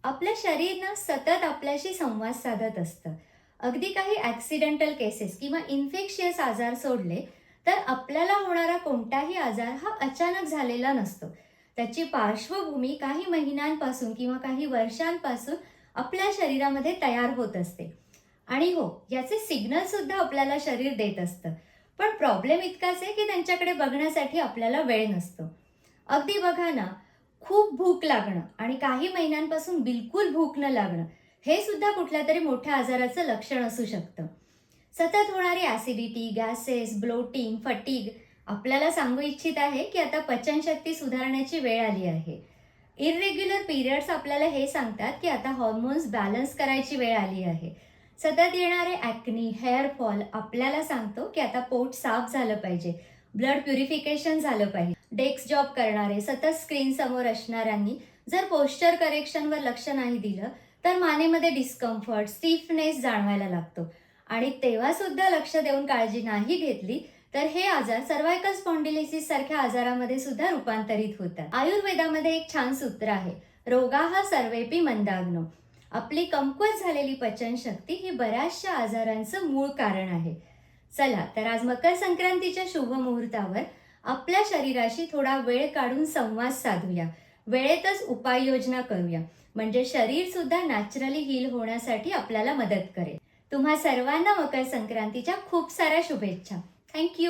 आपलं शरीर ना सतत आपल्याशी संवाद साधत असतं. अगदी काही ॲक्सिडेंटल केसेस किंवा इन्फेक्शियस आजार सोडले, तर आपल्याला होणारा कोणताही आजार हा अचानक झालेला नसतो. त्याची पार्श्वभूमी काही महिन्यांपासून किंवा काही वर्षांपासून आपल्या शरीरामध्ये तयार होत असते. आणि हो, याचे सिग्नलसुद्धा आपल्याला शरीर देत असतं. पण प्रॉब्लेम इतकाच आहे, की त्यांच्याकडे बघण्यासाठी आपल्याला वेळ नसतो. अगदी बघा ना, खूप भूक लागणं आणि काही महिन्यांपासून बिलकुल भूक न लागणं, हे सुद्धा कुठल्यातरी मोठ्या आजाराचं लक्षण असू शकतं. सतत होणारी ॲसिडिटी, गॅसेस, ब्लोटिंग, फटीग आपल्याला सांगू इच्छित आहे, की आता पचनशक्ती सुधारण्याची वेळ आली आहे. इर्रेग्युलर पिरियड्स आपल्याला हे सांगतात, की आता हॉर्मोन्स बॅलन्स करायची वेळ आली आहे. सतत येणारे ॲक्नी, हेअर फॉल आपल्याला सांगतो, की आता पोट साफ झालं पाहिजे, ब्लड प्युरिफिकेशन झालं पाहिजे. डेस्क जॉब करणारे, सतत स्क्रीनसमोर असणाऱ्यांनी जर पोश्चर करेक्शनवर लक्ष नाही दिलं, तर मानेमध्ये डिस्कम्फर्ट, स्टिफनेस जाणवायला लागतो आणि तेव्हासुद्धा लक्ष देऊन काळजी नाही घेतली, तर हे आजार सर्व्हायकल स्पॉन्डिलिसिस सारख्या आजारामध्ये सुद्धा रूपांतरित होतात. आयुर्वेदामध्ये एक छान सूत्र आहे, रोगाः सर्वेपि मंदाग्नो. आपली कमकुवत झालेली पचनशक्ती ही बऱ्याचशा आजारांचं मूळ कारण आहे. चला तर आज मकर संक्रांतीच्या शुभ मुहूर्तावर आपल्या शरीराशी थोडा वेळ काढून संवाद साधूया. वेळेतच उपाययोजना करूया. म्हणजे शरीर सुद्धा नॅचरली हील होण्यासाठी आपल्याला मदत करेल. तुम्हा सर्वांना मकर संक्रांतीच्या खूप साऱ्या शुभेच्छा. Thank you.